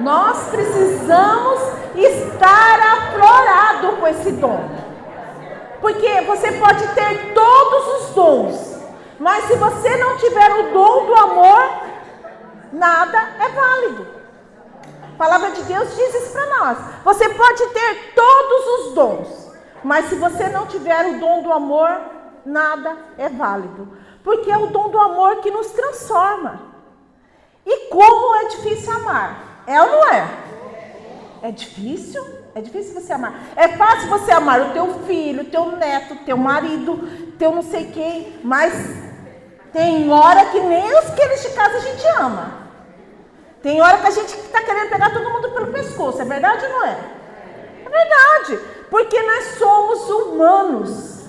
Nós precisamos estar aflorado com esse dom. Porque você pode ter todos os dons, mas se você não tiver o dom do amor, nada é válido. A palavra de Deus diz isso para nós. Você pode ter todos os dons, mas se você não tiver o dom do amor, nada é válido. Porque é o dom do amor que nos transforma. E como é difícil amar? É ou não é? É difícil? É difícil você amar. É fácil você amar o teu filho, o teu neto, o teu marido, teu não sei quem, mas tem hora que nem os que eles de casa a gente ama. Tem hora que a gente está querendo pegar todo mundo pelo pescoço. É verdade ou não é? É verdade. Porque nós somos humanos.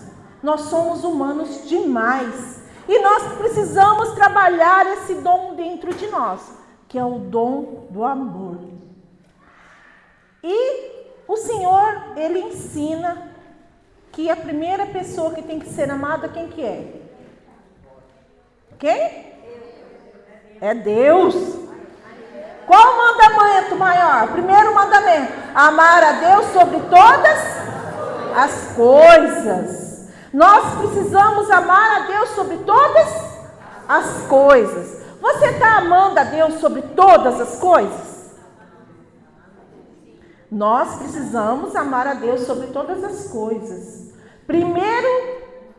Nós somos humanos demais. E nós precisamos trabalhar esse dom dentro de nós, que é o dom do amor. E o Senhor, Ele ensina que a primeira pessoa que tem que ser amada, quem que é? Quem? É Deus. Qual o mandamento maior? Primeiro mandamento: amar a Deus sobre todas as coisas. Nós precisamos amar a Deus sobre todas as coisas. Você está amando a Deus sobre todas as coisas? Nós precisamos amar a Deus sobre todas as coisas. Primeiro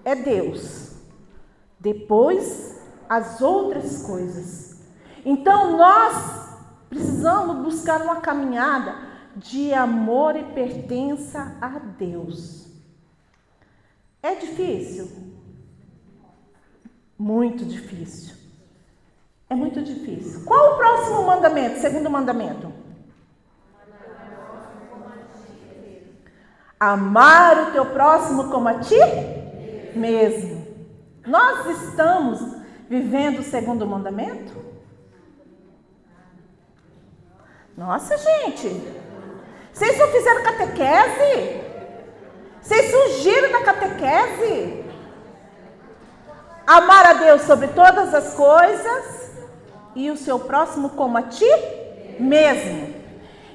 é Deus, depois as outras coisas. Então nós precisamos buscar uma caminhada de amor e pertença a Deus. É difícil? Muito difícil. É muito difícil. Qual o próximo mandamento? Segundo mandamento? Amar o teu próximo como a ti mesmo. Nós estamos vivendo o segundo mandamento? Nossa, gente. Vocês não fizeram catequese? Vocês fugiram da catequese? Amar a Deus sobre todas as coisas e o seu próximo como a ti mesmo.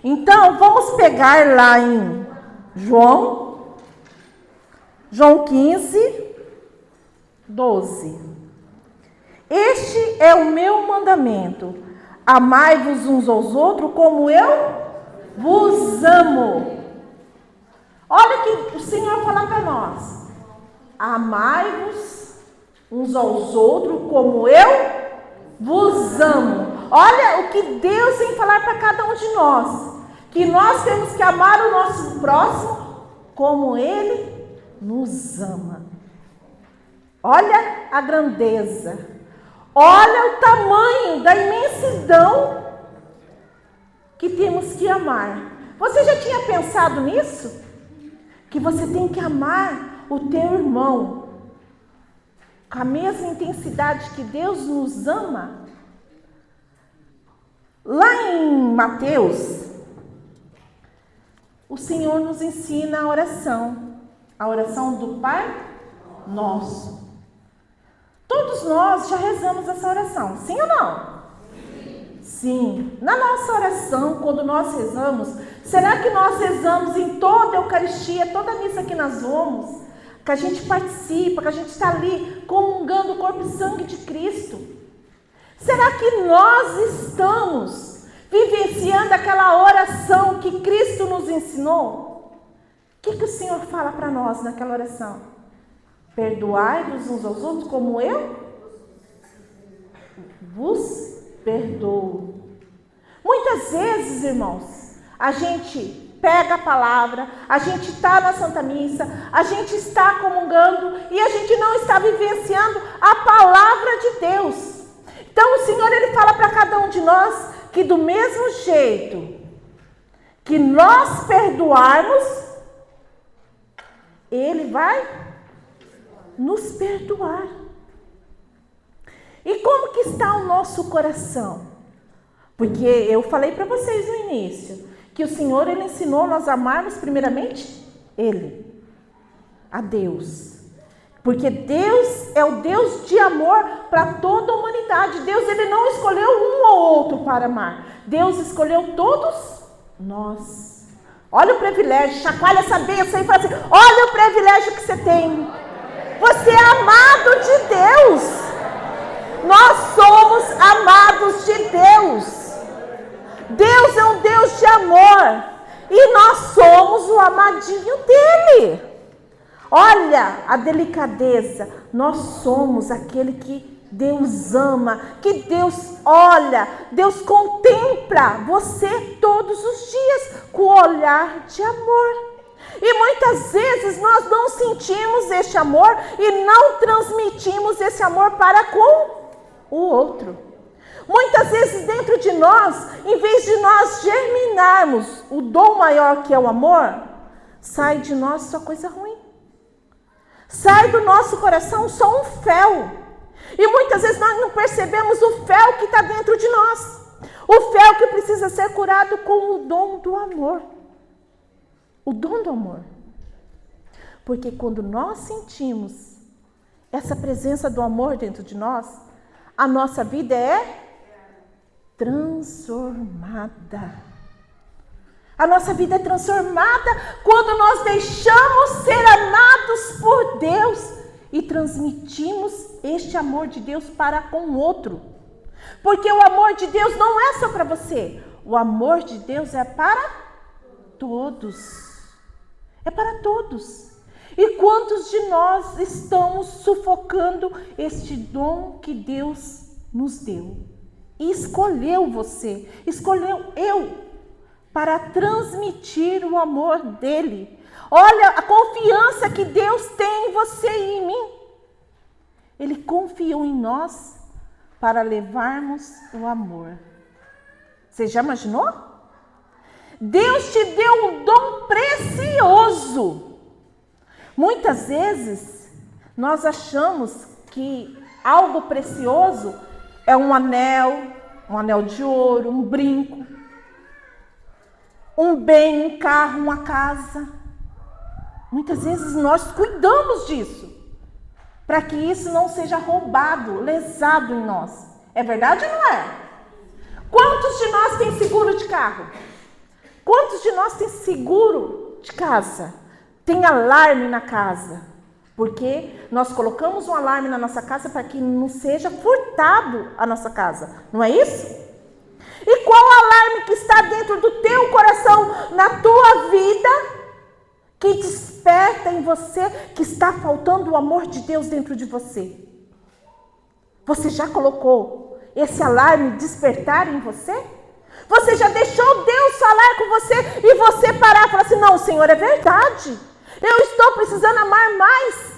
Então, vamos pegar lá em João 15, 12. Este é o meu mandamento: amai-vos uns aos outros como eu vos amo. Olha que o Senhor fala para nós: amai-vos uns aos outros como eu vos amo. Olha o que Deus vem falar para cada um de nós, que nós temos que amar o nosso próximo como Ele nos ama. Olha a grandeza, olha o tamanho da imensidão que temos que amar. Você já tinha pensado nisso? Que você tem que amar o teu irmão com a mesma intensidade que Deus nos ama? Lá em Mateus, o Senhor nos ensina a oração do Pai Nosso. Todos nós já rezamos essa oração, sim ou não? Sim. Na nossa oração, quando nós rezamos, será que nós rezamos em toda a Eucaristia, toda a missa que nós vamos, que a gente participa, que a gente está ali comungando o corpo e sangue de Cristo? Será que nós estamos vivenciando aquela oração que Cristo nos ensinou? O que o Senhor fala para nós naquela oração? Perdoai-vos uns aos outros como eu vos perdoo. Muitas vezes, irmãos, a gente pega a palavra, a gente está na Santa Missa, a gente está comungando e a gente não está vivenciando a palavra de Deus. Então o Senhor, Ele fala para cada um de nós que do mesmo jeito que nós perdoarmos, Ele vai nos perdoar. E como que está o nosso coração? Porque eu falei para vocês no início que o Senhor, Ele ensinou nós a amarmos primeiramente Ele, a Deus. Porque Deus é o Deus de amor para toda a humanidade. Deus, ele não escolheu um ou outro para amar. Deus escolheu todos nós. Olha o privilégio, chacoalha essa bênção e fala assim, olha o privilégio que você tem. Você é amado de Deus. Nós somos amados de Deus. Deus é um Deus de amor. E nós somos o amadinho dele. Olha a delicadeza. Nós somos aquele que Deus ama, que Deus olha, Deus contempla você todos os dias com o olhar de amor. E muitas vezes nós não sentimos este amor e não transmitimos esse amor para com o outro. Muitas vezes dentro de nós, em vez de nós germinarmos o dom maior que é o amor, sai de nós só coisa ruim. Sai do nosso coração só um fel. E muitas vezes nós não percebemos o fel que está dentro de nós. O fel que precisa ser curado com o dom do amor. O dom do amor. Porque quando nós sentimos essa presença do amor dentro de nós, a nossa vida é transformada. A nossa vida é transformada quando nós deixamos ser amados por Deus e transmitimos este amor de Deus para com o outro. Porque o amor de Deus não é só para você. O amor de Deus é para todos. É para todos. E quantos de nós estamos sufocando este dom que Deus nos deu? E escolheu você, escolheu eu, para transmitir o amor dele. Olha a confiança que Deus tem em você e em mim. Ele confiou em nós para levarmos o amor. Você já imaginou? Deus te deu um dom precioso. Muitas vezes nós achamos que algo precioso é um anel de ouro, um brinco, um bem, um carro, uma casa. Muitas vezes nós cuidamos disso, para que isso não seja roubado, lesado em nós. É verdade ou não é? Quantos de nós tem seguro de carro? Quantos de nós tem seguro de casa? Tem alarme na casa? Porque nós colocamos um alarme na nossa casa para que não seja furtado a nossa casa. Não é isso? E qual alarme que está dentro do teu coração, na tua vida, que desperta em você que está faltando o amor de Deus dentro de você? Você já colocou esse alarme despertar em você? Você já deixou Deus falar com você e você parar e falar assim, não, Senhor, é verdade. Eu estou precisando amar mais.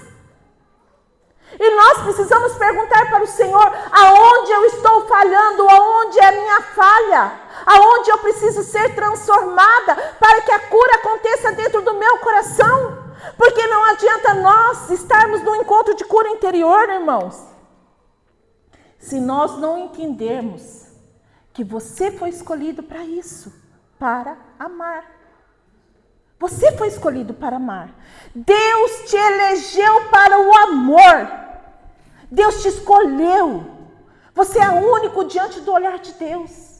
E nós precisamos perguntar para o Senhor, aonde eu estou falhando, aonde é a minha falha, aonde eu preciso ser transformada para que a cura aconteça dentro do meu coração. Porque não adianta nós estarmos no encontro de cura interior, irmãos, se nós não entendermos que você foi escolhido para isso, para amar. Você foi escolhido para amar. Deus te elegeu para o amor. Deus te escolheu. Você é único diante do olhar de Deus.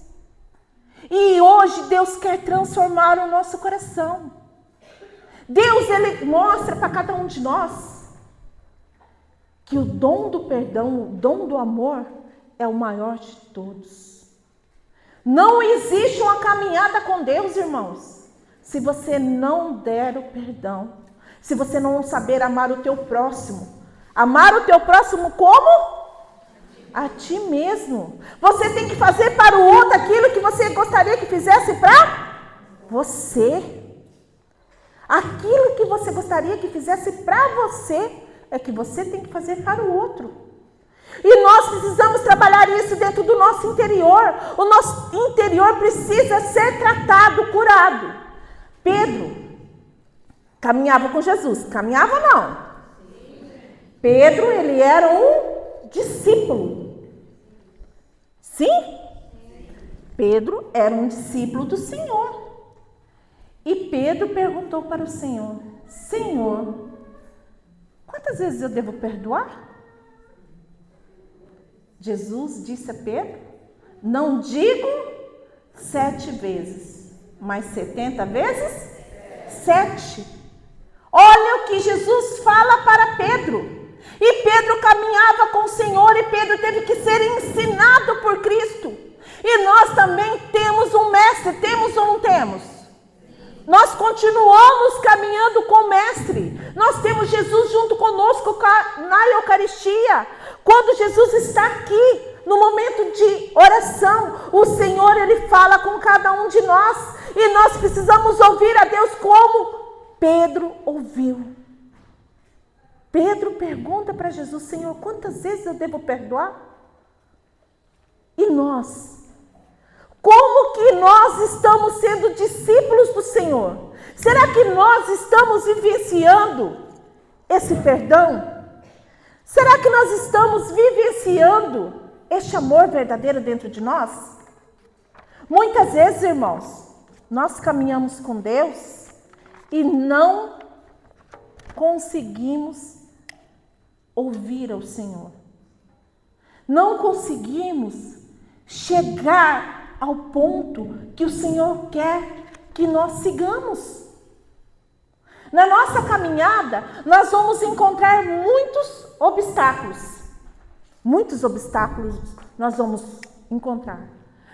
E hoje Deus quer transformar o nosso coração. Deus, Ele mostra para cada um de nós que o dom do perdão, o dom do amor é o maior de todos. Não existe uma caminhada com Deus, irmãos, se você não der o perdão, se você não saber amar o teu próximo. Amar o teu próximo como? A ti mesmo. Você tem que fazer para o outro aquilo que você gostaria que fizesse para você. Aquilo que você gostaria que fizesse para você, é que você tem que fazer para o outro. E nós precisamos trabalhar isso dentro do nosso interior. O nosso interior precisa ser tratado, curado. Pedro caminhava com Jesus. Caminhava ou não? Pedro, ele era um discípulo. Sim? Pedro era um discípulo do Senhor. E Pedro perguntou para o Senhor, Senhor, quantas vezes eu devo perdoar? Jesus disse a Pedro, não digo 7 vezes, mas 70 vezes 7. Olha o que Jesus fala para Pedro. E Pedro caminhava com o Senhor e Pedro teve que ser ensinado por Cristo. E nós também temos um mestre, temos ou não temos? Nós continuamos caminhando com o mestre. Nós temos Jesus junto conosco na Eucaristia. Quando Jesus está aqui, no momento de oração, o Senhor, Ele fala com cada um de nós. E nós precisamos ouvir a Deus como Pedro ouviu. Pedro pergunta para Jesus, Senhor, quantas vezes eu devo perdoar? E nós? Como que nós estamos sendo discípulos do Senhor? Será que nós estamos vivenciando esse perdão? Será que nós estamos vivenciando este amor verdadeiro dentro de nós? Muitas vezes, irmãos, nós caminhamos com Deus e não conseguimos ouvir ao Senhor. Não conseguimos chegar ao ponto que o Senhor quer que nós sigamos. Na nossa caminhada, nós vamos encontrar muitos obstáculos. Muitos obstáculos nós vamos encontrar.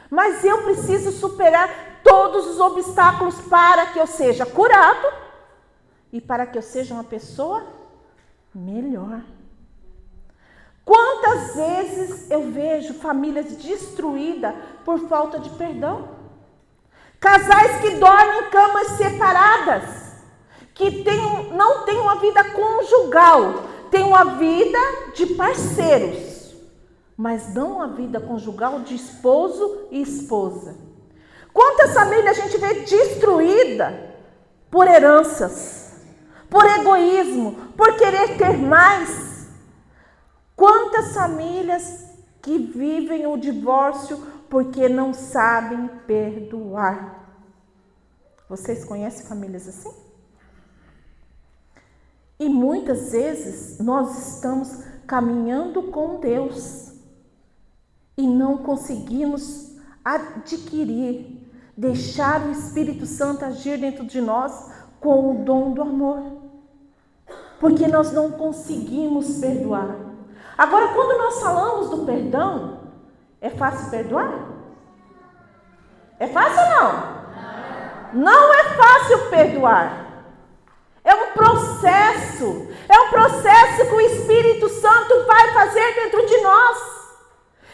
Mas eu preciso superar todos os obstáculos para que eu seja curado e para que eu seja uma pessoa melhor. Quantas vezes eu vejo famílias destruídas por falta de perdão? Casais que dormem em camas separadas, que não têm uma vida conjugal, têm uma vida de parceiros, mas não uma vida conjugal de esposo e esposa. Quantas famílias a gente vê destruída por heranças, por egoísmo, por querer ter mais? Quantas famílias que vivem o divórcio porque não sabem perdoar? Vocês conhecem famílias assim? E muitas vezes nós estamos caminhando com Deus e não conseguimos adquirir, deixar o Espírito Santo agir dentro de nós com o dom do amor. Porque nós não conseguimos perdoar. Agora, quando nós falamos do perdão, é fácil perdoar? É fácil ou não? Não é fácil perdoar. É um processo que o Espírito Santo vai fazer dentro de nós.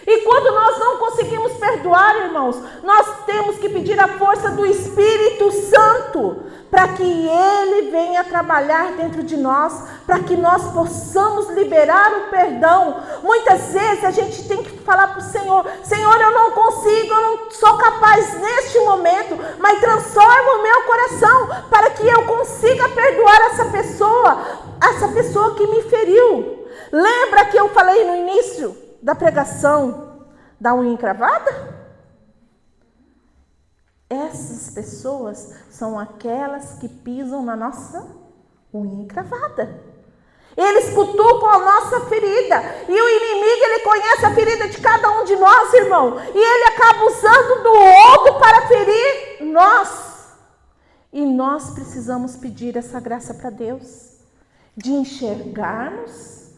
E quando nós não conseguimos perdoar, irmãos, nós temos que pedir a força do Espírito Santo para que Ele venha trabalhar dentro de nós, para que nós possamos liberar o perdão. Muitas vezes a gente tem que falar para o Senhor, Senhor, eu não consigo, eu não sou capaz neste momento, mas transforma o meu coração para que eu consiga perdoar essa pessoa que me feriu. Lembra que eu falei no início da pregação da unha encravada? Essas pessoas são aquelas que pisam na nossa unha encravada. Eles cutucam a nossa ferida. E o inimigo, ele conhece a ferida de cada um de nós, irmão. E ele acaba usando do outro para ferir nós. E nós precisamos pedir essa graça para Deus. De enxergarmos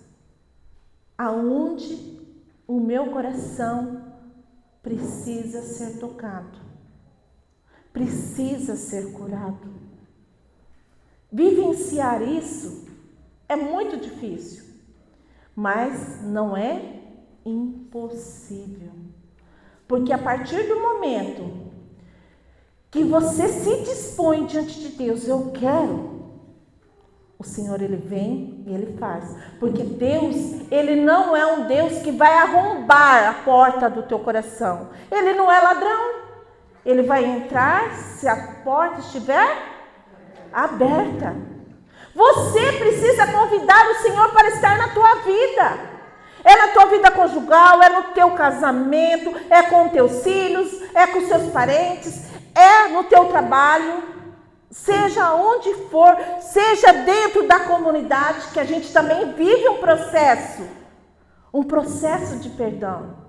aonde o meu coração precisa ser tocado. Precisa ser curado. Vivenciar isso é muito difícil, mas não é impossível. Porque a partir do momento que você se dispõe diante de Deus, eu quero, o Senhor, Ele vem e Ele faz. Porque Deus, Ele não é um Deus que vai arrombar a porta do teu coração. Ele não é ladrão. Ele vai entrar se a porta estiver aberta. Você precisa convidar o Senhor para estar na tua vida. É na tua vida conjugal, é no teu casamento, é com teus filhos, é com seus parentes, é no teu trabalho. seja onde for, seja dentro da comunidade, que a gente também vive um processo de perdão.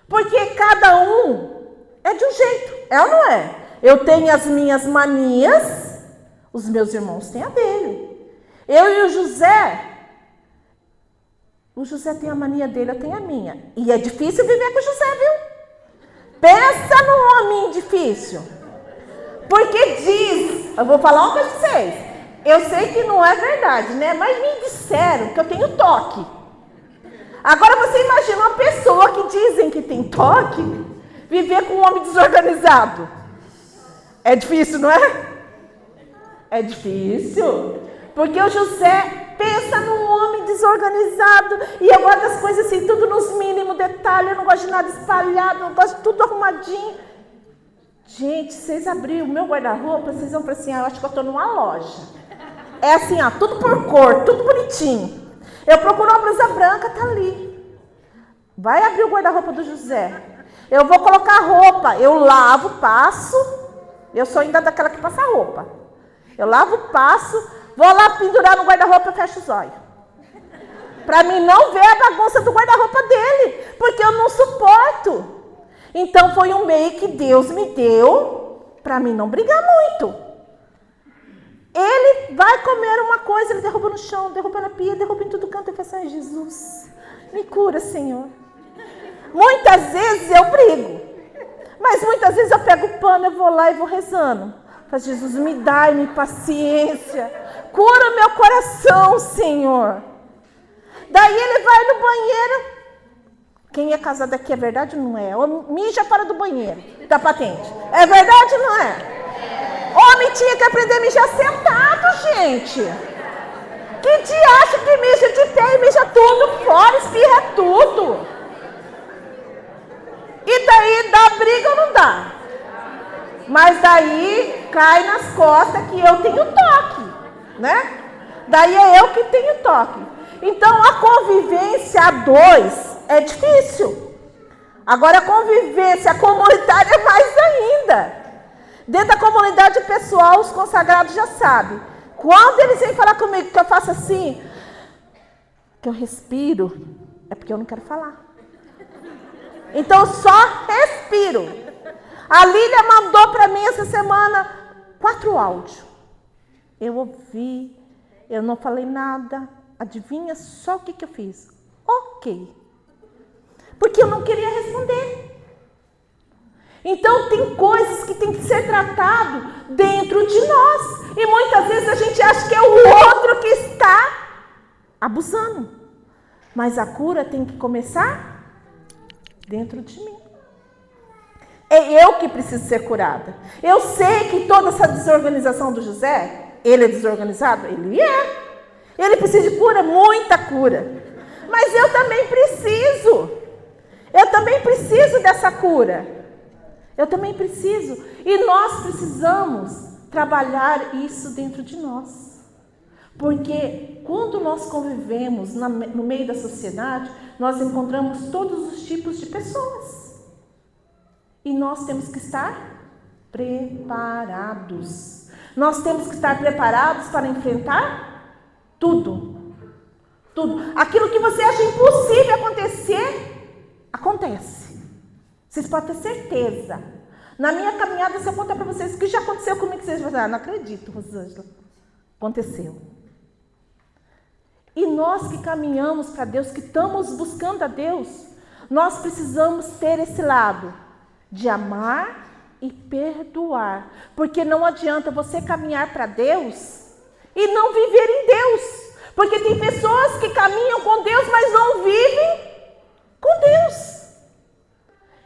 Porque cada um é de um jeito, é ou não é? Eu tenho as minhas manias, os meus irmãos têm a dele. Eu e o José tem a mania dele, eu tenho a minha. E é difícil viver com o José, viu? Pensa no homem difícil. Porque diz, eu vou falar uma coisa pra vocês. Eu sei que não é verdade, né? Mas me disseram que eu tenho toque. Agora você imagina uma pessoa que dizem que tem toque, viver com um homem desorganizado. É difícil, não é? É difícil. Porque o José pensa num homem desorganizado. E eu gosto das coisas assim, tudo nos mínimos detalhes. Eu não gosto de nada espalhado, eu gosto de tudo arrumadinho. Gente, vocês abrirem o meu guarda-roupa, vocês vão falar assim, eu acho que eu estou numa loja. É assim, ó, tudo por cor, tudo bonitinho. Eu procuro uma blusa branca, tá ali. Vai abrir o guarda-roupa do José. Eu vou colocar roupa, eu lavo, passo. Eu sou ainda daquela que passa roupa. Eu lavo, passo, vou lá pendurar no guarda-roupa e fecho os olhos. Para mim não ver a bagunça do guarda-roupa dele, porque eu não suporto. Então foi um meio que Deus me deu para mim não brigar muito. Ele vai comer uma coisa, ele derruba no chão, derruba na pia, derruba em todo canto. Eu falo assim, Jesus, me cura, Senhor. Muitas vezes eu brigo, mas muitas vezes eu pego o pano, eu vou lá e vou rezando. Falo, Jesus, me dá-me paciência, cura o meu coração, Senhor. Daí ele vai no banheiro. Quem é casado aqui é verdade ou não é? Ou mija fora do banheiro, da patente. É verdade ou não é? Homem tinha que aprender a mijar sentado, gente. Que dia acha que mija de pé e mija tudo fora, espirra tudo? E daí dá briga ou não dá? Mas daí cai nas costas que eu tenho toque, né? Daí é eu que tenho toque. Então a convivência a dois é difícil. Agora a convivência comunitária é mais ainda. Dentro da comunidade pessoal, os consagrados já sabem. Quando eles vêm falar comigo que eu faço assim, que eu respiro, é porque eu não quero falar. Então eu só respiro. A Lília mandou para mim essa semana 4 áudios. Eu ouvi, eu não falei nada. Adivinha só o que eu fiz? Ok. Porque eu não queria responder. Então tem coisas que tem que ser tratado dentro de nós. E muitas vezes a gente acha que é o outro que está abusando. Mas a cura tem que começar dentro de mim. É eu que preciso ser curada. Eu sei que toda essa desorganização do José, ele é desorganizado? Ele é. Ele precisa de cura, muita cura. Mas eu também preciso. Eu também preciso dessa cura. Eu também preciso. E nós precisamos trabalhar isso dentro de nós. Porque quando nós convivemos no meio da sociedade, nós encontramos todos os tipos de pessoas. E nós temos que estar preparados. Nós temos que estar preparados para enfrentar tudo. Tudo. Aquilo que você acha impossível acontecer, acontece. Vocês podem ter certeza. Na minha caminhada, se eu contar para vocês o que já aconteceu comigo, vocês vão dizer, não acredito, Rosângela. Aconteceu. E nós que caminhamos para Deus, que estamos buscando a Deus, nós precisamos ter esse lado de amar e perdoar. Porque não adianta você caminhar para Deus e não viver em Deus. Porque tem pessoas que caminham com Deus, mas não vivem com Deus.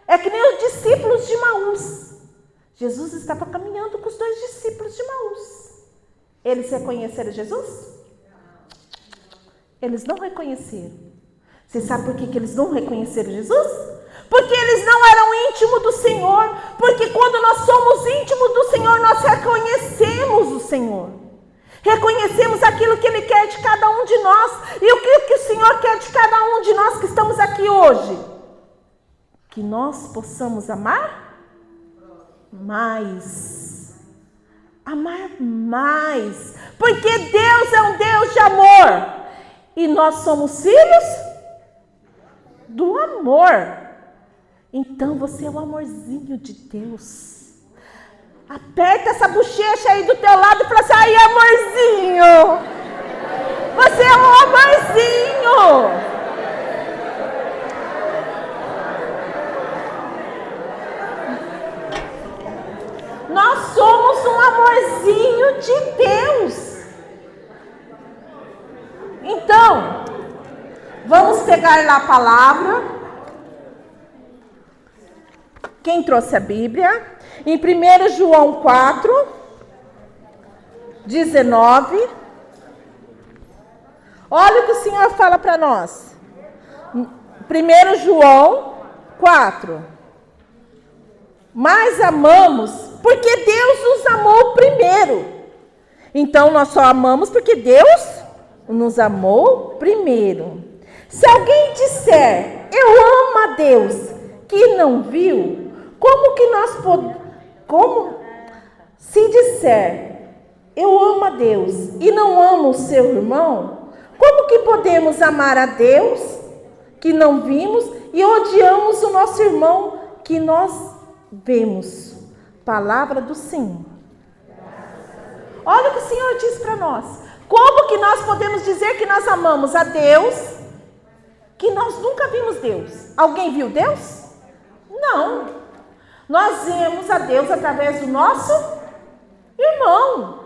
É que nem os discípulos de Maús. Jesus estava caminhando com os 2 discípulos de Maús. Eles reconheceram Jesus? Eles não reconheceram. Você sabe por que eles não reconheceram Jesus? Porque eles não eram íntimos do Senhor. Porque quando nós somos íntimos do Senhor, nós reconhecemos o Senhor. Reconhecemos aquilo que Ele quer de cada um de nós. E o que o Senhor quer de cada um de nós que estamos aqui hoje? Que nós possamos amar mais. amar mais. Porque Deus é um Deus de amor. E nós somos filhos do amor. Então você é o amorzinho de Deus. Aperta essa bochecha aí do teu lado e fala assim: ai, amorzinho. Você é um amorzinho. Nós somos um amorzinho de Deus. Então, vamos pegar lá a palavra. Quem trouxe a Bíblia? Em 1 João 4, 19. Olha o que o Senhor fala para nós. 1 João 4. Mas amamos porque Deus nos amou primeiro. Então nós só amamos porque Deus nos amou primeiro. Se alguém disser, eu amo a Deus, que não viu, como que nós podemos... Se disser, eu amo a Deus e não amo o seu irmão, como que podemos amar a Deus, que não vimos, e odiamos o nosso irmão, que nós vemos? Palavra do Senhor. Olha o que o Senhor diz para nós. Como que nós podemos dizer que nós amamos a Deus, que nós nunca vimos Deus? Alguém viu Deus? Não. Nós vemos a Deus através do nosso irmão.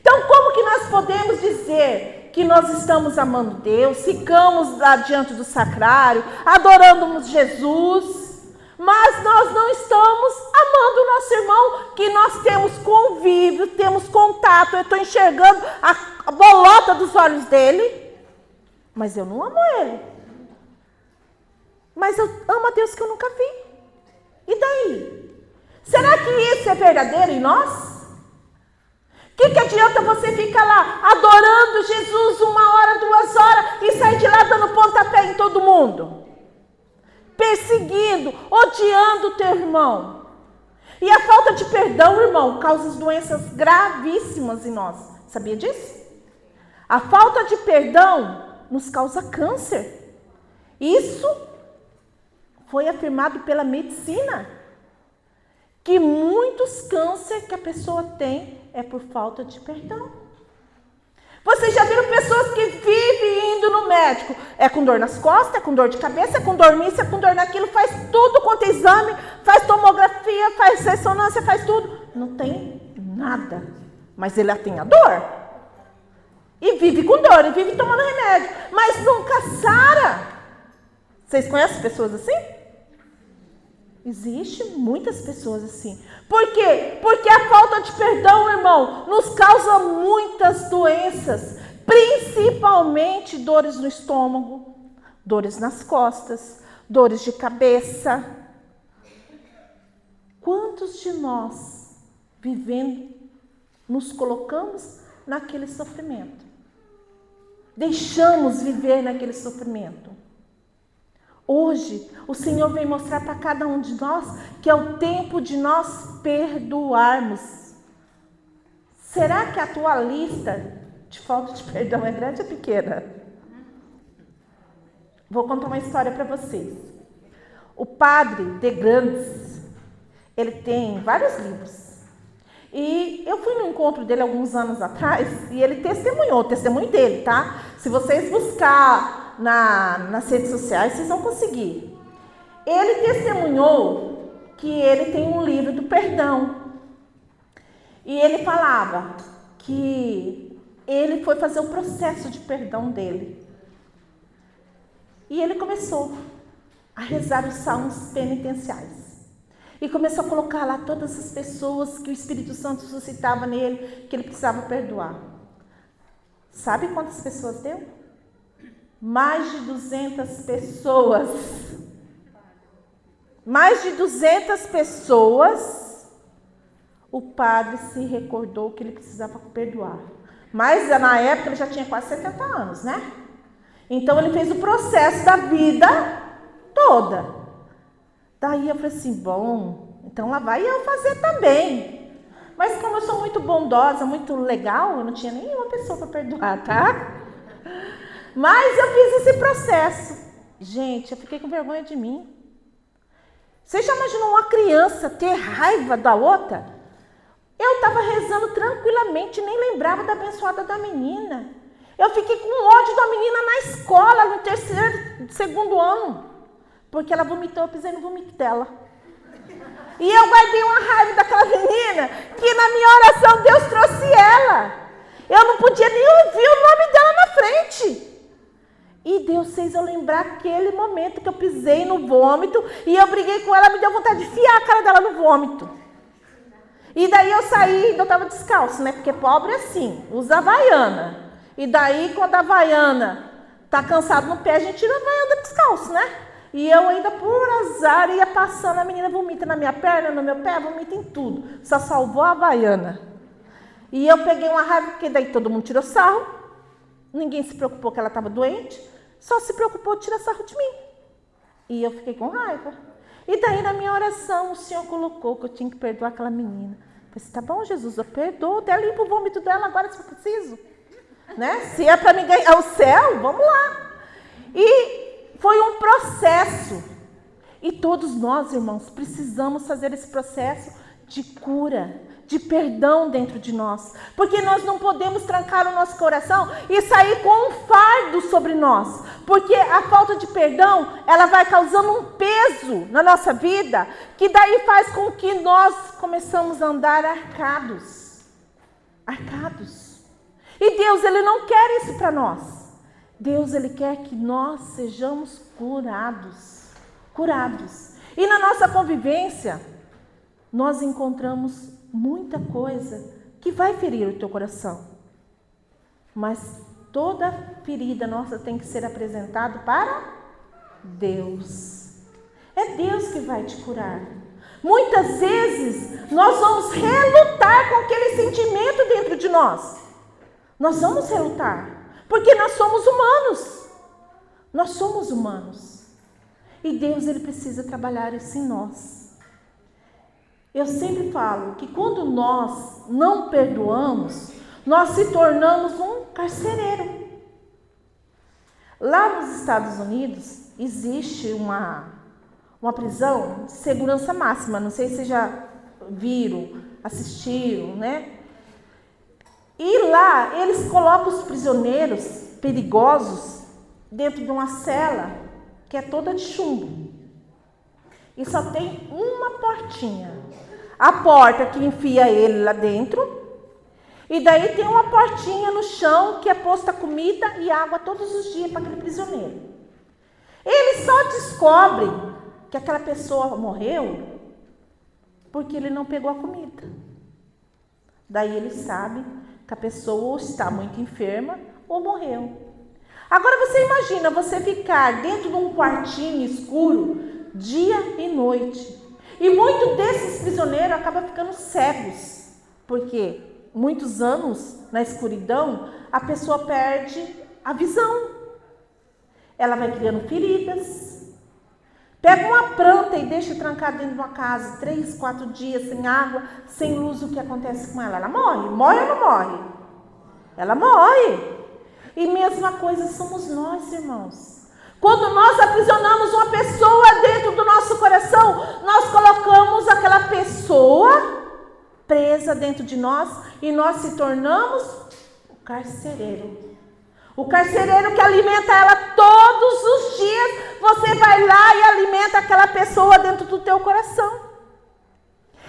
Então, como que nós podemos dizer que nós estamos amando Deus, ficamos lá diante do sacrário, adorando Jesus, mas nós não estamos amando o nosso irmão, que nós temos convívio, temos contato, eu estou enxergando a bolota dos olhos dele, mas eu não amo ele. Mas eu amo a Deus que eu nunca vi. E daí? Será que isso é verdadeiro em nós? O que adianta você ficar lá adorando Jesus 1 hora, 2 horas e sair de lá dando pontapé em todo mundo? Perseguindo, odiando o teu irmão. E a falta de perdão, irmão, causa doenças gravíssimas em nós. Sabia disso? A falta de perdão nos causa câncer. Isso foi afirmado pela medicina. Que muitos cânceres que a pessoa tem é por falta de perdão. Vocês já viram pessoas que vivem indo no médico? É com dor nas costas, é com dor de cabeça, é com dor nisso, é com dor naquilo, faz tudo quanto é exame, faz tomografia, faz ressonância, faz tudo. Não tem nada. Mas ele tem a dor. E vive com dor, e vive tomando remédio. Mas nunca sara. Vocês conhecem pessoas assim? Existe muitas pessoas assim. Por quê? Porque a falta de perdão, irmão, nos causa muitas doenças. Principalmente dores no estômago, dores nas costas, dores de cabeça. Quantos de nós, vivendo, nos colocamos naquele sofrimento? Deixamos viver naquele sofrimento. Hoje, o Senhor vem mostrar para cada um de nós que é o tempo de nós perdoarmos. Será que a tua lista de falta de perdão é grande ou pequena? Vou contar uma história para vocês. O padre de Grandes, ele tem vários livros. E eu fui no encontro dele alguns anos atrás e ele testemunhou, o testemunho dele, tá? Se vocês buscar nas redes sociais, vocês vão conseguir. Ele testemunhou que ele tem um livro do perdão. E ele falava que ele foi fazer o processo de perdão dele. E ele começou a rezar os salmos penitenciais. E começou a colocar lá todas as pessoas que o Espírito Santo suscitava nele, que ele precisava perdoar. Sabe quantas pessoas deu? Mais de 200 pessoas. Mais de 200 pessoas, o padre se recordou que ele precisava perdoar. Mas na época ele já tinha quase 70 anos, né? Então ele fez o processo da vida toda. Daí eu falei assim, bom, então lá vai eu fazer também. Mas como eu sou muito bondosa, muito legal, eu não tinha nenhuma pessoa para perdoar, tá? Mas eu fiz esse processo. Gente, eu fiquei com vergonha de mim. Você já imaginou uma criança ter raiva da outra? Eu estava rezando tranquilamente, nem lembrava da abençoada da menina. Eu fiquei com ódio da menina na escola, no segundo ano. Porque ela vomitou, eu pisei no vômito dela. E eu guardei uma raiva daquela menina, que na minha oração Deus trouxe ela. Eu não podia nem ouvir o nome dela na frente. E Deus fez eu lembrar aquele momento que eu pisei no vômito e eu briguei com ela, me deu vontade de enfiar a cara dela no vômito. E daí eu saí, eu estava descalço, né? Porque pobre é assim, usa havaiana. E daí quando a havaiana tá cansado no pé, a gente não vai andar descalço, né? E eu ainda, por azar, ia passando, a menina vomita na minha perna, no meu pé, vomita em tudo. Só salvou a havaiana. E eu peguei uma raiva, porque daí todo mundo tirou sarro. Ninguém se preocupou que ela estava doente. Só se preocupou de tirar sarro de mim. E eu fiquei com raiva. E daí na minha oração, o Senhor colocou que eu tinha que perdoar aquela menina. Eu falei, tá bom, Jesus, eu perdoo. Até limpo o vômito dela agora, se for preciso. Né? Se é para me ganhar o céu, vamos lá. E foi um processo. E todos nós, irmãos, precisamos fazer esse processo de cura, de perdão dentro de nós. Porque nós não podemos trancar o nosso coração e sair com um fardo sobre nós. Porque a falta de perdão, ela vai causando um peso na nossa vida, que daí faz com que nós começamos a andar arcados. Arcados. E Deus, Ele não quer isso para nós. Deus, Ele quer que nós sejamos curados. Curados. E na nossa convivência, nós encontramos muita coisa que vai ferir o teu coração. Mas toda ferida nossa tem que ser apresentada para Deus. É Deus que vai te curar. Muitas vezes nós vamos relutar com aquele sentimento dentro de nós. Nós vamos relutar, porque nós somos humanos. Nós somos humanos. E Deus, Ele precisa trabalhar isso em nós. Eu sempre falo que quando nós não perdoamos, nós se tornamos um carcereiro. Lá nos Estados Unidos, existe uma prisão de segurança máxima. Não sei se vocês já viram, assistiram, né? E lá, eles colocam os prisioneiros perigosos dentro de uma cela que é toda de chumbo. E só tem uma portinha. A porta que enfia ele lá dentro. E daí tem uma portinha no chão que é posta comida e água todos os dias para aquele prisioneiro. Ele só descobre que aquela pessoa morreu porque ele não pegou a comida. Daí ele sabe que a pessoa ou está muito enferma ou morreu. Agora você imagina você ficar dentro de um quartinho escuro dia e noite. E muitos desses prisioneiros acabam ficando cegos, porque muitos anos na escuridão a pessoa perde a visão. Ela vai criando feridas. Pega uma planta e deixa trancada dentro de uma casa 3, 4 dias sem água, sem luz, o que acontece com ela? Ela morre. Morre ou não morre? Ela morre. E mesma coisa somos nós, irmãos. Quando nós aprisionamos uma pessoa dentro do nosso coração, nós colocamos aquela pessoa presa dentro de nós e nós se tornamos o carcereiro. O carcereiro que alimenta ela todos os dias, você vai lá e alimenta aquela pessoa dentro do teu coração.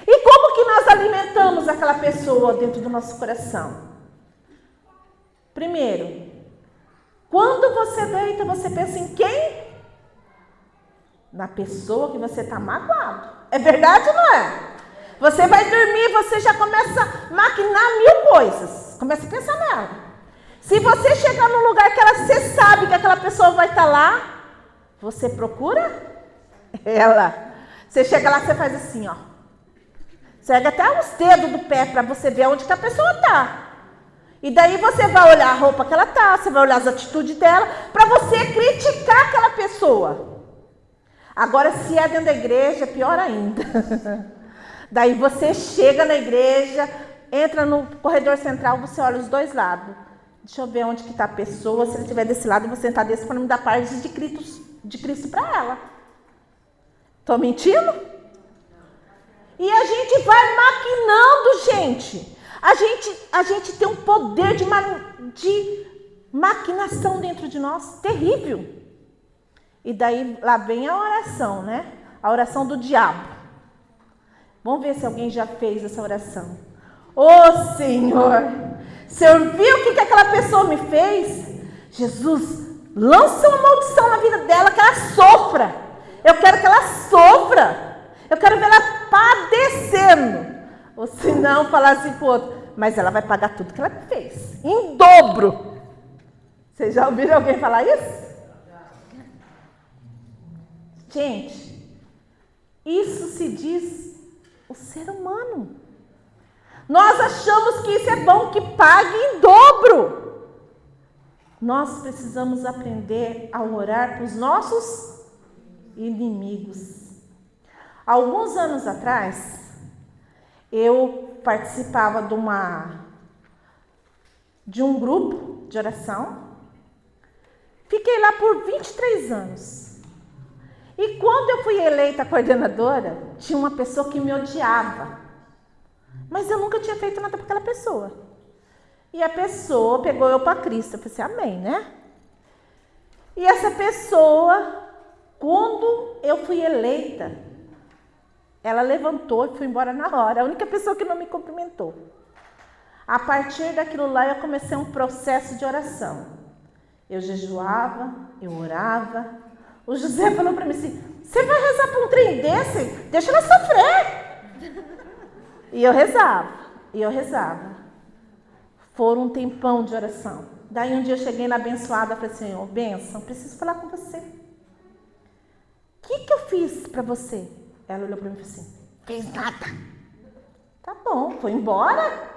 E como que nós alimentamos aquela pessoa dentro do nosso coração? Primeiro, quando você deita, você pensa em quem? Na pessoa que você está magoado. É verdade ou não é? Você vai dormir, você já começa a maquinar 1000 coisas. Começa a pensar nela. Se você chegar num lugar que você sabe que aquela pessoa vai estar lá, você procura ela. Você chega lá, você faz assim, ó. Você pega até os dedos do pé para você ver onde que a pessoa está. E daí você vai olhar a roupa que ela tá, você vai olhar as atitudes dela, para você criticar aquela pessoa. Agora, se é dentro da igreja, é pior ainda. Daí você chega na igreja, entra no corredor central, você olha os dois lados. Deixa eu ver onde que está a pessoa. Se ele estiver desse lado, eu vou sentar desse para não me dar parte de Cristo para ela. Estou mentindo? E a gente vai maquinando, gente. A gente tem um poder de maquinação dentro de nós terrível. E daí lá vem a oração, né? A oração do diabo. Vamos ver se alguém já fez essa oração. Ô Senhor, o Senhor viu o que aquela pessoa me fez? Jesus, lança uma maldição na vida dela, que ela sofra. Eu quero que ela sofra. Eu quero ver ela padecendo. Ou se não, falar assim pro outro, mas ela vai pagar tudo que ela me fez, em dobro. Vocês já ouviram alguém falar isso? Gente, isso se diz o ser humano. Nós achamos que isso é bom, que pague em dobro. Nós precisamos aprender a orar para os nossos inimigos. Alguns anos atrás, eu participava de um grupo de oração. Fiquei lá por 23 anos. E quando eu fui eleita coordenadora, tinha uma pessoa que me odiava. Mas eu nunca tinha feito nada para aquela pessoa. E a pessoa pegou eu para Cristo. Eu falei assim, amém, né? E essa pessoa, quando eu fui eleita, ela levantou e foi embora na hora. A única pessoa que não me cumprimentou. A partir daquilo lá, eu comecei um processo de oração. Eu jejuava, eu orava. O José falou para mim assim, você vai rezar para um trem desse? Deixa ela sofrer. E eu rezava. Foram um tempão de oração. Daí um dia eu cheguei na abençoada e falei assim, ô bênção, preciso falar com você. O que eu fiz para você? Ela olhou para mim e falou assim, fez nada. Tá bom, foi embora.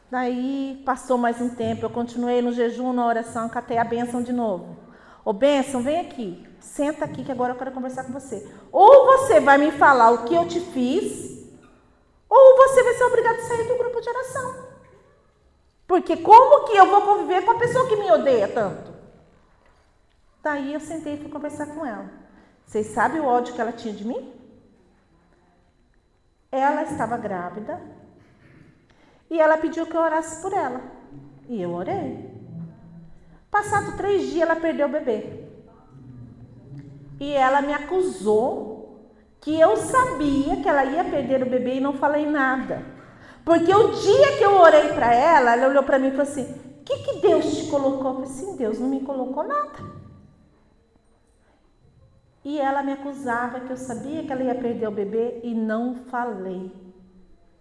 Daí passou mais um tempo, eu continuei no jejum, na oração, catei a bênção de novo. Ô bênção, vem aqui, senta aqui que agora eu quero conversar com você. Ou você vai me falar o que eu te fiz, ou você vai ser obrigado a sair do grupo de oração. Porque como que eu vou conviver com a pessoa que me odeia tanto? Daí eu sentei e fui conversar com ela. Vocês sabem o ódio que ela tinha de mim? Ela estava grávida e ela pediu que eu orasse por ela. E eu orei. Passado 3 dias, ela perdeu o bebê. E ela me acusou que eu sabia que ela ia perder o bebê e não falei nada. Porque o dia que eu orei para ela, ela olhou para mim e falou assim, o que Deus te colocou? Eu falei assim, Deus não me colocou nada. E ela me acusava que eu sabia que ela ia perder o bebê e não falei.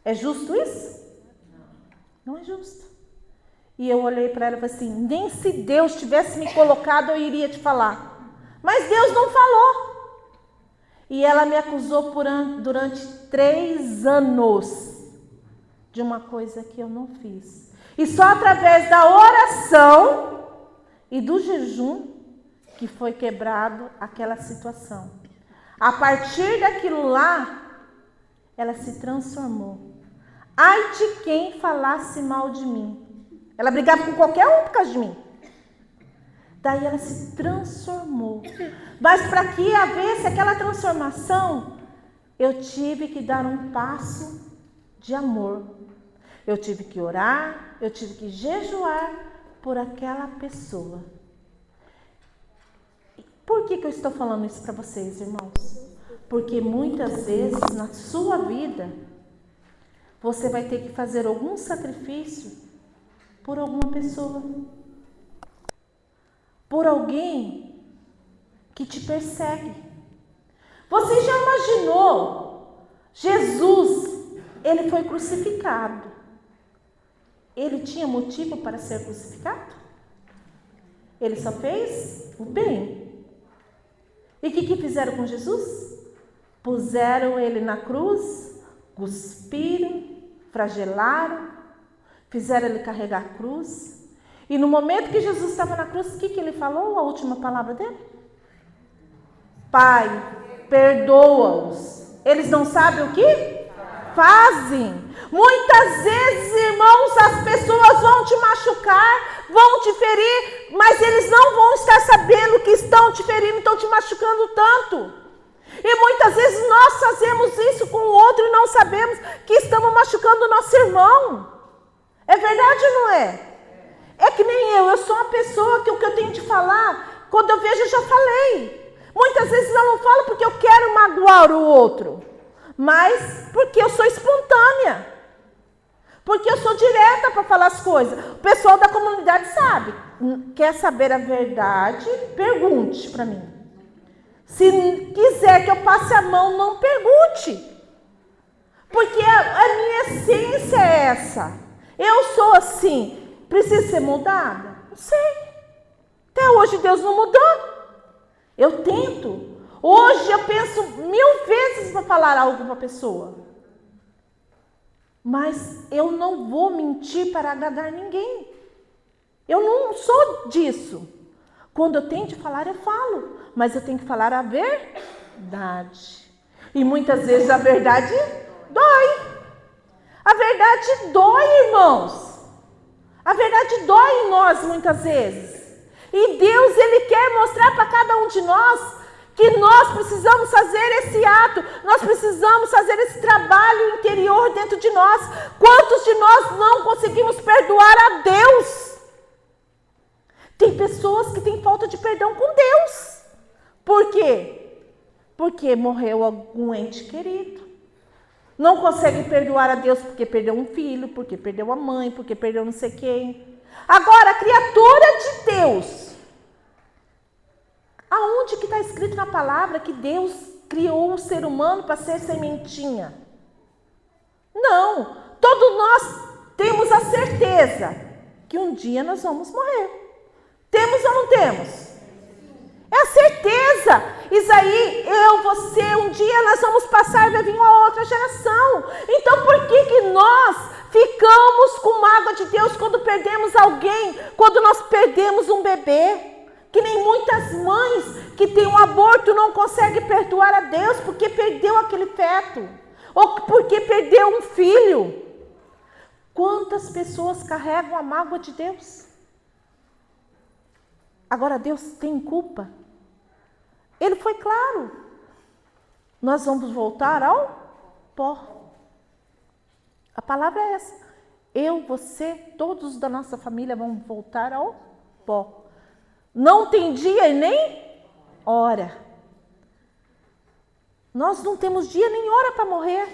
É justo isso? Não é justo. E eu olhei para ela e falei assim, nem se Deus tivesse me colocado eu iria te falar. Mas Deus não falou. E ela me acusou durante 3 anos de uma coisa que eu não fiz. E só através da oração e do jejum que foi quebrado aquela situação. A partir daquilo lá, ela se transformou. Ai de quem falasse mal de mim. Ela brigava com qualquer um por causa de mim. Daí ela se transformou. Mas para que houvesse aquela transformação, eu tive que dar um passo de amor. Eu tive que orar, eu tive que jejuar por aquela pessoa. Por que eu estou falando isso para vocês, irmãos? Porque muitas vezes na sua vida, você vai ter que fazer algum sacrifício por alguma pessoa. Por alguém que te persegue. Você já imaginou? Jesus, ele foi crucificado. Ele tinha motivo para ser crucificado? Ele só fez o bem. E o que fizeram com Jesus? Puseram ele na cruz, cuspiram, flagelaram, fizeram ele carregar a cruz. E no momento que Jesus estava na cruz, o que ele falou? A última palavra dele? Pai, perdoa-os. Eles não sabem o que fazem. Muitas vezes tanto. E muitas vezes nós fazemos isso com o outro e não sabemos que estamos machucando o nosso irmão. É verdade ou não é? É que nem eu sou uma pessoa que o que eu tenho de falar, quando eu vejo eu já falei. Muitas vezes eu não falo porque eu quero magoar o outro, mas porque eu sou espontânea. Porque eu sou direta para falar as coisas. O pessoal da comunidade sabe. Quer saber a verdade? Pergunte para mim. Se quiser que eu passe a mão, não pergunte. Porque a minha essência é essa. Eu sou assim. Precisa ser mudada? Não sei. Até hoje Deus não mudou. Eu tento. Hoje eu penso 1000 vezes para falar algo para a pessoa. Mas eu não vou mentir para agradar ninguém. Eu não sou disso. Quando eu tenho de falar, eu falo. Mas eu tenho que falar a verdade. E muitas vezes a verdade dói. A verdade dói, irmãos. A verdade dói em nós muitas vezes. E Deus, Ele quer mostrar para cada um de nós que nós precisamos fazer esse ato, nós precisamos fazer esse trabalho interior dentro de nós. Quantos de nós não conseguimos perdoar a Deus? Tem pessoas que têm falta de perdão com Deus. Por quê? Porque morreu algum ente querido. Não consegue perdoar a Deus porque perdeu um filho, porque perdeu a mãe, porque perdeu não sei quem. Agora, a criatura de Deus. Aonde que está escrito na palavra que Deus criou o ser humano para ser sementinha? Não. Todos nós temos a certeza que um dia nós vamos morrer. Temos ou não temos? É a certeza. Isso aí, eu, você, um dia nós vamos passar e vai vir uma outra geração. Então por que nós ficamos com mágoa de Deus quando perdemos alguém, quando nós perdemos um bebê? Que nem muitas mães que têm um aborto não conseguem perdoar a Deus porque perdeu aquele feto. Ou porque perdeu um filho. Quantas pessoas carregam a mágoa de Deus? Agora Deus tem culpa? Ele foi claro. Nós vamos voltar ao pó. A palavra é essa. Eu, você, todos da nossa família vão voltar ao pó. Não tem dia e nem hora. Nós não temos dia nem hora para morrer.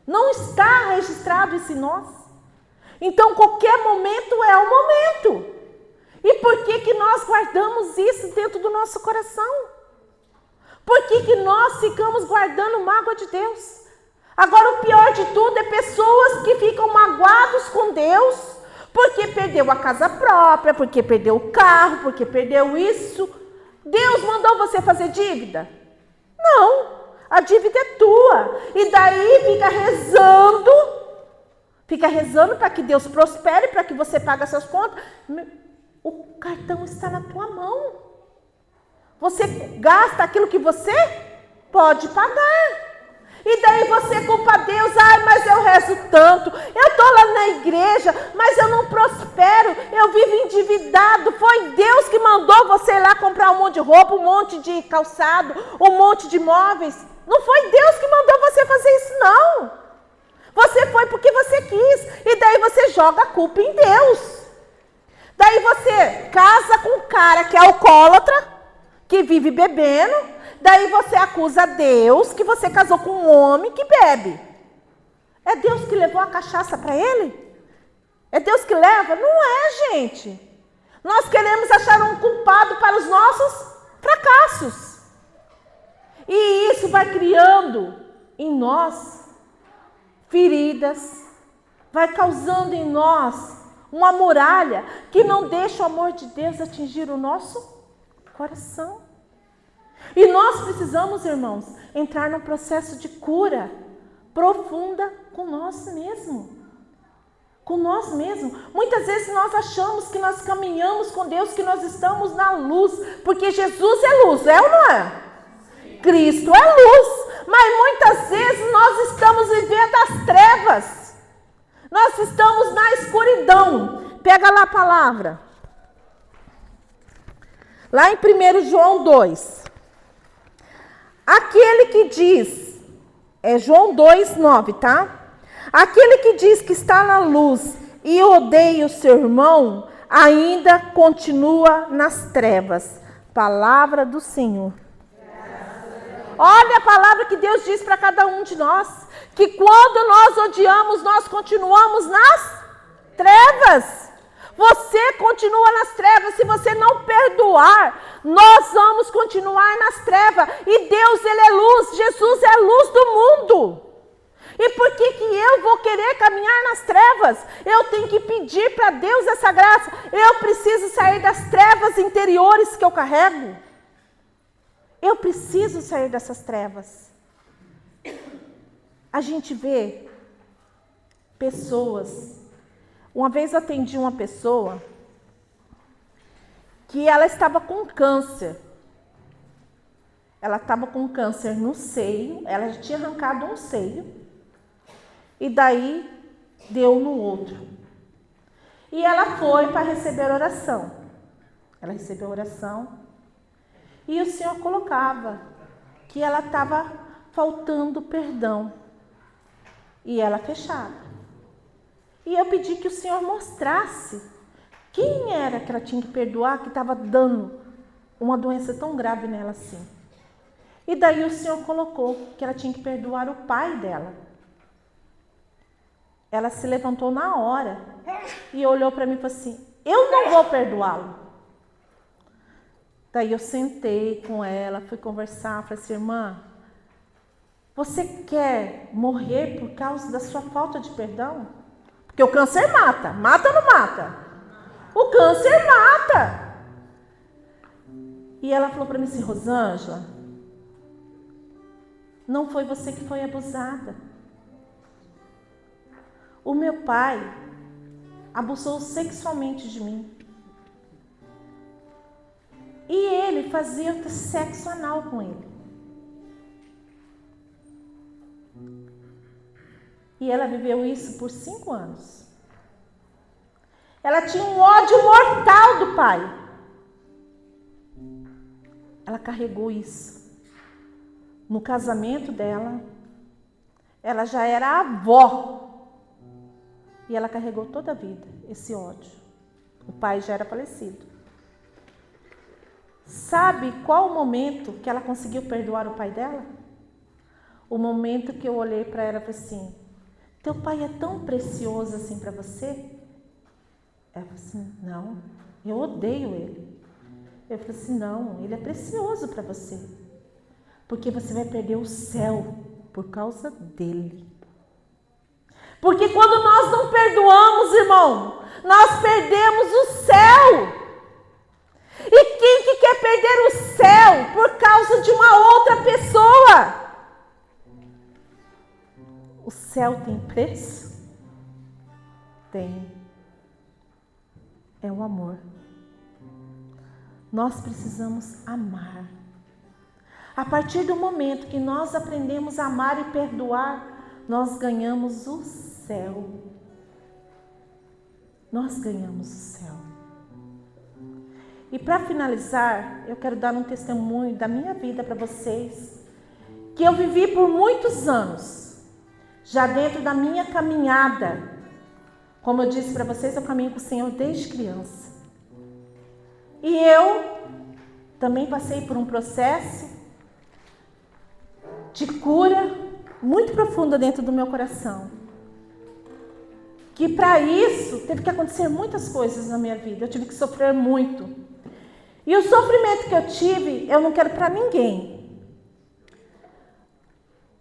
Não está registrado isso em nós. Então, qualquer momento é o momento. E por que nós guardamos isso dentro do nosso coração? Por que nós ficamos guardando mágoa de Deus? Agora, o pior de tudo é pessoas que ficam magoados com Deus porque perdeu a casa própria, porque perdeu o carro, porque perdeu isso. Deus mandou você fazer dívida? Não, a dívida é tua. E daí fica rezando para que Deus prospere, para que você pague as suas contas. O cartão está na tua mão. Você gasta aquilo que você pode pagar. E daí você culpa Deus. Ai, mas eu rezo tanto. Eu estou lá na igreja, mas eu não prospero. Eu vivo endividado. Foi Deus que mandou você ir lá comprar um monte de roupa, um monte de calçado, um monte de móveis. Não foi Deus que mandou você fazer isso, não. Você foi porque você quis. E daí você joga a culpa em Deus. Daí você casa com um cara que é alcoólatra, que vive bebendo. Daí você acusa Deus que você casou com um homem que bebe. É Deus que levou a cachaça para ele? É Deus que leva? Não é, gente. Nós queremos achar um culpado para os nossos fracassos. E isso vai criando em nós feridas, vai causando em nós uma muralha que não deixa o amor de Deus atingir o nosso coração. E nós precisamos, irmãos, entrar num processo de cura profunda com nós mesmos. Com nós mesmos. Muitas vezes nós achamos que nós caminhamos com Deus, que nós estamos na luz, porque Jesus é luz, é ou não é? Cristo é luz, mas muitas vezes nós estamos vivendo as trevas. Nós estamos na escuridão. Pega lá a palavra. Lá em 1 João 2. Aquele que diz, é João 2:9, tá? Aquele que diz que está na luz e odeia o seu irmão, ainda continua nas trevas. Palavra do Senhor. Olha a palavra que Deus diz para cada um de nós, que quando nós odiamos, nós continuamos nas trevas. Você continua nas trevas. Se você não perdoar, nós vamos continuar nas trevas. E Deus, Ele é luz. Jesus é a luz do mundo. E por que eu vou querer caminhar nas trevas? Eu tenho que pedir para Deus essa graça. Eu preciso sair das trevas interiores que eu carrego. Eu preciso sair dessas trevas. A gente vê pessoas. Uma vez eu atendi uma pessoa que ela estava com câncer. Ela estava com câncer no seio, ela já tinha arrancado um seio. E daí deu no outro. E ela foi para receber oração. Ela recebeu oração. E o Senhor colocava que ela estava faltando perdão. E ela fechada. E eu pedi que o Senhor mostrasse quem era que ela tinha que perdoar, que estava dando uma doença tão grave nela assim. E daí o Senhor colocou que ela tinha que perdoar o pai dela. Ela se levantou na hora e olhou para mim e falou assim: eu não vou perdoá-lo. Daí eu sentei com ela, fui conversar, falei assim: irmã, você quer morrer por causa da sua falta de perdão? Porque o câncer mata. Mata ou não mata? O câncer mata. E ela falou para mim assim: Rosângela, não foi você que foi abusada. O meu pai abusou sexualmente de mim. E ele fazia sexo anal com ele. E ela viveu isso por 5 anos. Ela tinha um ódio mortal do pai. Ela carregou isso. No casamento dela, ela já era avó. E ela carregou toda a vida esse ódio. O pai já era falecido. Sabe qual o momento que ela conseguiu perdoar o pai dela? O momento que eu olhei para ela e falei assim: teu pai é tão precioso assim para você? Ela falou assim: não, eu odeio ele. Eu falei assim: não, ele é precioso para você. Porque você vai perder o céu por causa dele. Porque quando nós não perdoamos, irmão, nós perdemos o céu. E quem que quer perder o céu por causa de uma outra pessoa? O céu tem preço? Tem. É o amor. Nós precisamos amar. A partir do momento que nós aprendemos a amar e perdoar, nós ganhamos o céu. Nós ganhamos o céu. E para finalizar, eu quero dar um testemunho da minha vida para vocês, que eu vivi por muitos anos, já dentro da minha caminhada. Como eu disse para vocês, eu caminho com o Senhor desde criança. E eu também passei por um processo de cura muito profunda dentro do meu coração. Que para isso teve que acontecer muitas coisas na minha vida. Eu tive que sofrer muito. E o sofrimento que eu tive, eu não quero para ninguém.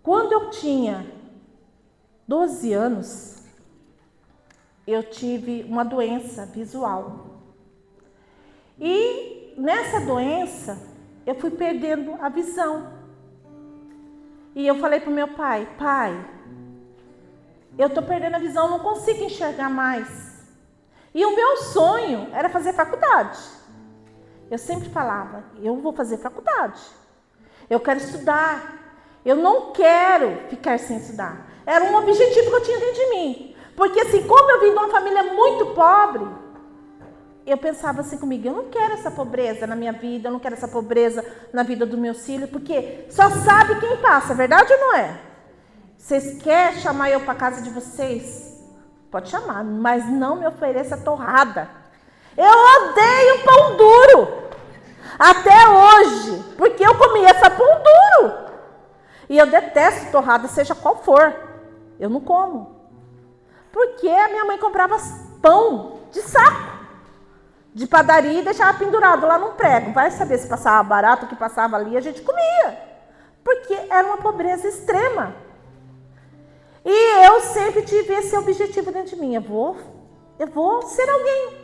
Quando eu tinha 12 anos, eu tive uma doença visual. E nessa doença, eu fui perdendo a visão. E eu falei para o meu pai: pai, eu estou perdendo a visão, não consigo enxergar mais. E o meu sonho era fazer faculdade. Eu sempre falava: eu vou fazer faculdade. Eu quero estudar. Eu não quero ficar sem estudar. Era um objetivo que eu tinha dentro de mim. Porque assim, como eu vim de uma família muito pobre, eu pensava assim comigo, eu não quero essa pobreza na minha vida, eu não quero essa pobreza na vida dos meus filhos, porque só sabe quem passa, verdade ou não é? Vocês querem chamar eu para casa de vocês? Pode chamar, mas não me ofereça torrada. Eu odeio pão duro, até hoje, porque eu comia essa pão duro. E eu detesto torrada, seja qual for, eu não como. Porque a minha mãe comprava pão de saco, de padaria e deixava pendurado lá num prego. Vai saber se passava barato, o que passava ali, a gente comia. Porque era uma pobreza extrema. E eu sempre tive esse objetivo dentro de mim. Eu vou ser alguém.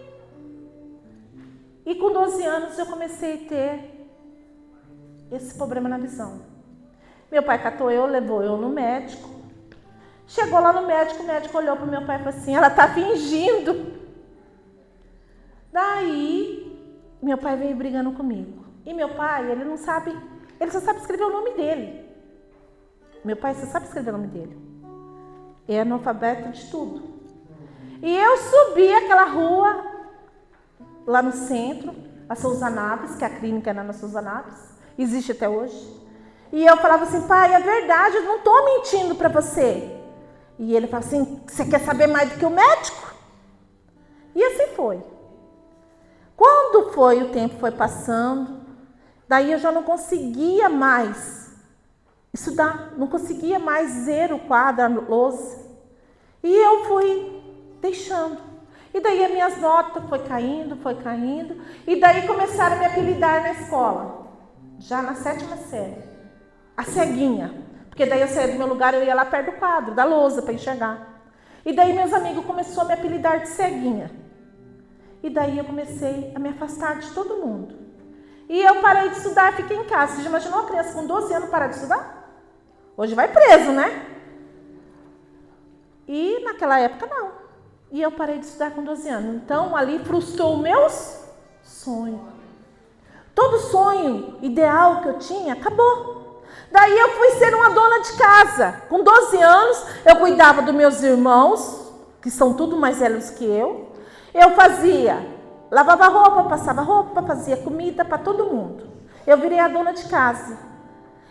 E com 12 anos eu comecei a ter esse problema na visão. Meu pai catou eu, levou eu no médico. Chegou lá no médico, o médico olhou para o meu pai e falou assim, ela está fingindo. Daí, meu pai veio brigando comigo. E meu pai, ele não sabe, ele só sabe escrever o nome dele. Meu pai só sabe escrever o nome dele. É analfabeto de tudo. E eu subi aquela rua, lá no centro, a Souza Naves, que a clínica era na Souza Naves, existe até hoje. E eu falava assim, pai, é verdade, eu não estou mentindo para você. E ele falava assim, você quer saber mais do que o médico? E assim foi. Quando o tempo foi passando, daí eu já não conseguia mais estudar, não conseguia mais ver o quadro, a lousa. E eu fui deixando. E daí as minhas notas foi caindo. E daí começaram a me apelidar na escola, já na 7ª série. A ceguinha. Porque daí eu saía do meu lugar, eu ia lá perto do quadro, da lousa, para enxergar. E daí meus amigos começaram a me apelidar de ceguinha. E daí eu comecei a me afastar de todo mundo. E eu parei de estudar, fiquei em casa. Você já imaginou uma criança com 12 anos parar de estudar? Hoje vai preso, né? E naquela época não. E eu parei de estudar com 12 anos. Então ali frustrou meus sonhos. Todo sonho ideal que eu tinha acabou. Daí eu fui ser uma dona de casa. Com 12 anos, eu cuidava dos meus irmãos, que são tudo mais velhos que eu. Eu lavava roupa, passava roupa, fazia comida para todo mundo. Eu virei a dona de casa.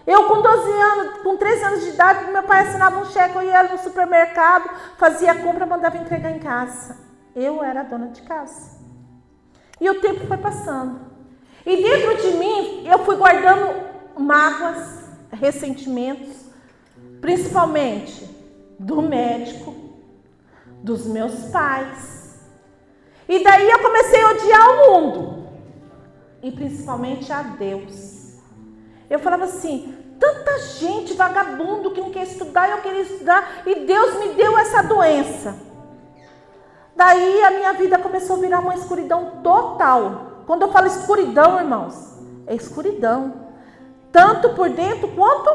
Eu com 12 anos, com 13 anos de idade, meu pai assinava um cheque, eu ia no supermercado, fazia a compra, mandava entregar em casa. Eu era a dona de casa. E o tempo foi passando. E dentro de mim, eu fui guardando mágoas, ressentimentos, principalmente do médico, dos meus pais. E daí eu comecei a odiar o mundo, e principalmente a Deus. Eu falava assim, tanta gente vagabundo que não quer estudar, eu queria estudar, e Deus me deu essa doença. Daí a minha vida começou a virar uma escuridão total. Quando eu falo escuridão, irmãos, é escuridão. Tanto por dentro quanto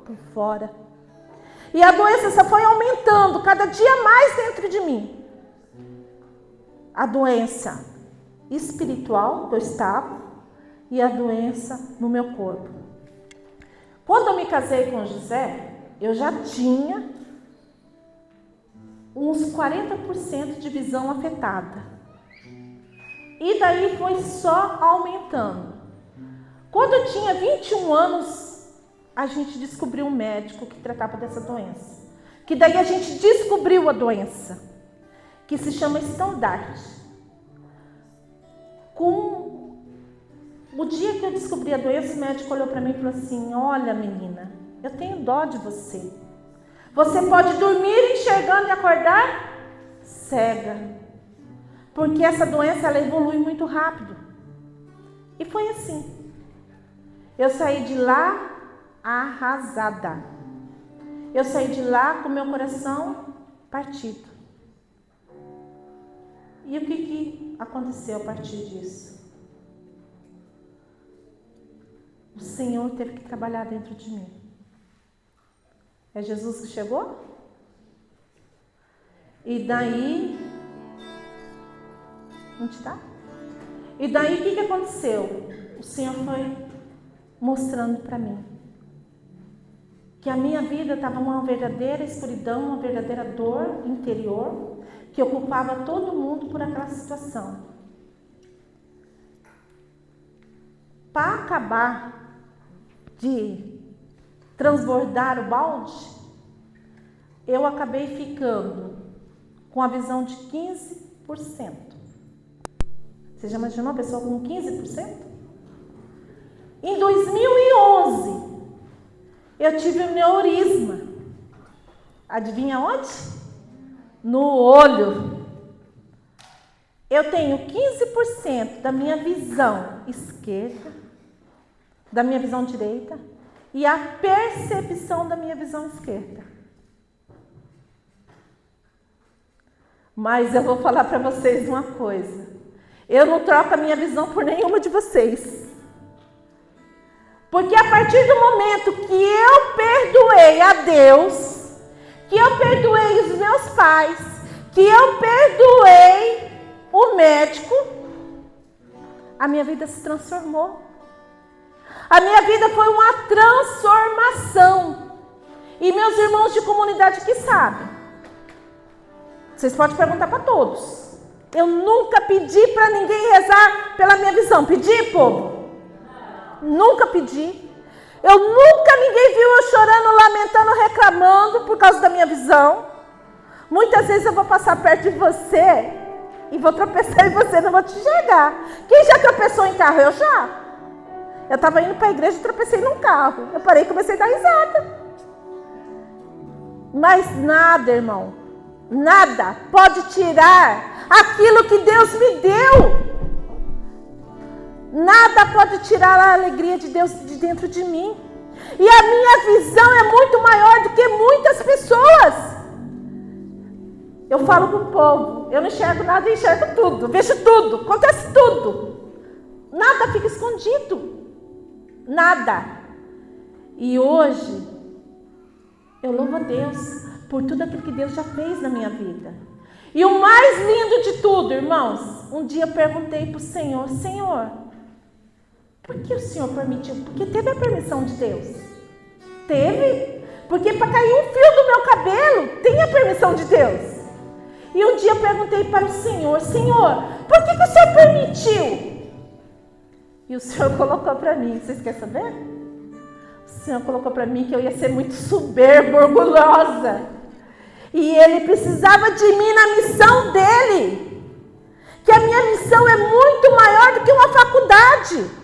por fora. E a doença só foi aumentando cada dia mais dentro de mim. A doença espiritual que eu estava e a doença no meu corpo. Quando eu me casei com José, eu já tinha uns 40% de visão afetada. E daí foi só aumentando. Quando eu tinha 21 anos, a gente descobriu um médico que tratava dessa doença. Que daí a gente descobriu a doença, que se chama estandarte. Com o dia que eu descobri a doença, o médico olhou para mim e falou assim, olha menina, eu tenho dó de você. Você pode dormir enxergando e acordar cega. Porque essa doença ela evolui muito rápido. E foi assim. Eu saí de lá arrasada. Eu saí de lá com meu coração partido. E o que aconteceu a partir disso? O Senhor teve que trabalhar dentro de mim. É Jesus que chegou? E daí... Onde está? E daí o que aconteceu? O Senhor foi mostrando para mim que a minha vida estava uma verdadeira escuridão, uma verdadeira dor interior, que ocupava todo mundo por aquela situação. para acabar de transbordar o balde, eu acabei ficando com a visão de 15%. Você já imaginou uma pessoa com 15%? Em 2011, eu tive um neurisma. Adivinha onde? No olho. Eu tenho 15% da minha visão esquerda, da minha visão direita e a percepção da minha visão esquerda. Mas eu vou falar para vocês uma coisa. Eu não troco a minha visão por nenhuma de vocês. Porque a partir do momento que eu perdoei a Deus, que eu perdoei os meus pais, que eu perdoei o médico, a minha vida se transformou. A minha vida foi uma transformação. E meus irmãos de comunidade que sabem. Vocês podem perguntar para todos. Eu nunca pedi para ninguém rezar pela minha visão. Pedi, povo? Nunca pedi. Ninguém viu eu chorando, lamentando, reclamando por causa da minha visão. Muitas vezes eu vou passar perto de você e vou tropeçar em você, não vou te enxergar. Quem já tropeçou em carro? Eu já. Eu estava indo para a igreja e tropecei num carro. Eu parei e comecei a dar risada. Mas nada, irmão, nada pode tirar aquilo que Deus me deu. Nada pode tirar a alegria de Deus de dentro de mim. E a minha visão é muito maior do que muitas pessoas. Eu falo com o povo, eu não enxergo nada, eu enxergo tudo, vejo tudo, acontece tudo. Nada fica escondido. Nada. E hoje, eu louvo a Deus por tudo aquilo que Deus já fez na minha vida. E o mais lindo de tudo, irmãos, um dia eu perguntei para o Senhor, Senhor, por que o Senhor permitiu? Porque teve a permissão de Deus. Teve. Porque para cair um fio do meu cabelo, tem a permissão de Deus. E um dia eu perguntei para o Senhor, Senhor, por que o Senhor permitiu? E o Senhor colocou para mim, vocês querem saber? O Senhor colocou para mim que eu ia ser muito soberba, orgulhosa. E Ele precisava de mim na missão dEle. Que a minha missão é muito maior do que uma faculdade.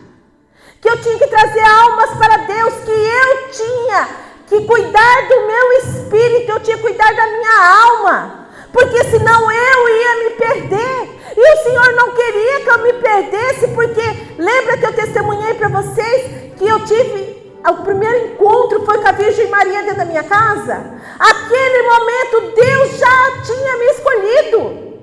Que eu tinha que trazer almas para Deus, que eu tinha que cuidar do meu espírito, eu tinha que cuidar da minha alma, porque senão eu ia me perder, e o Senhor não queria que eu me perdesse, porque lembra que eu testemunhei para vocês, que eu tive, o primeiro encontro foi com a Virgem Maria dentro da minha casa, aquele momento Deus já tinha me escolhido,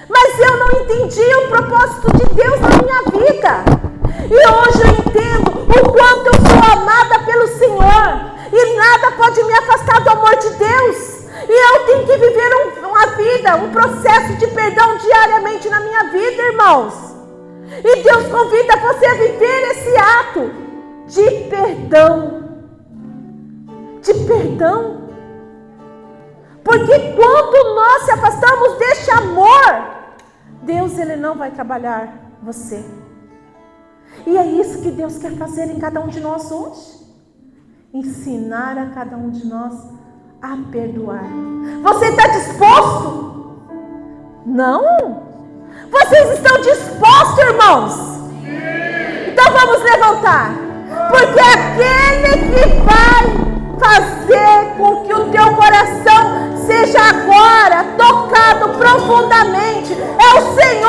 mas eu não entendi o propósito de Deus na minha vida. E hoje eu entendo o quanto eu sou amada pelo Senhor. E nada pode me afastar do amor de Deus. E eu tenho que viver uma vida, um processo de perdão diariamente na minha vida, irmãos. E Deus convida você a viver esse ato de perdão. De perdão. Porque quando nós se afastamos deste amor, Deus ele não vai trabalhar você. E é isso que Deus quer fazer em cada um de nós hoje. Ensinar a cada um de nós a perdoar. Você está disposto? Não? Vocês estão dispostos, irmãos? Então vamos levantar. Porque aquele que vai fazer com que o teu coração seja agora tocado profundamente é o Senhor.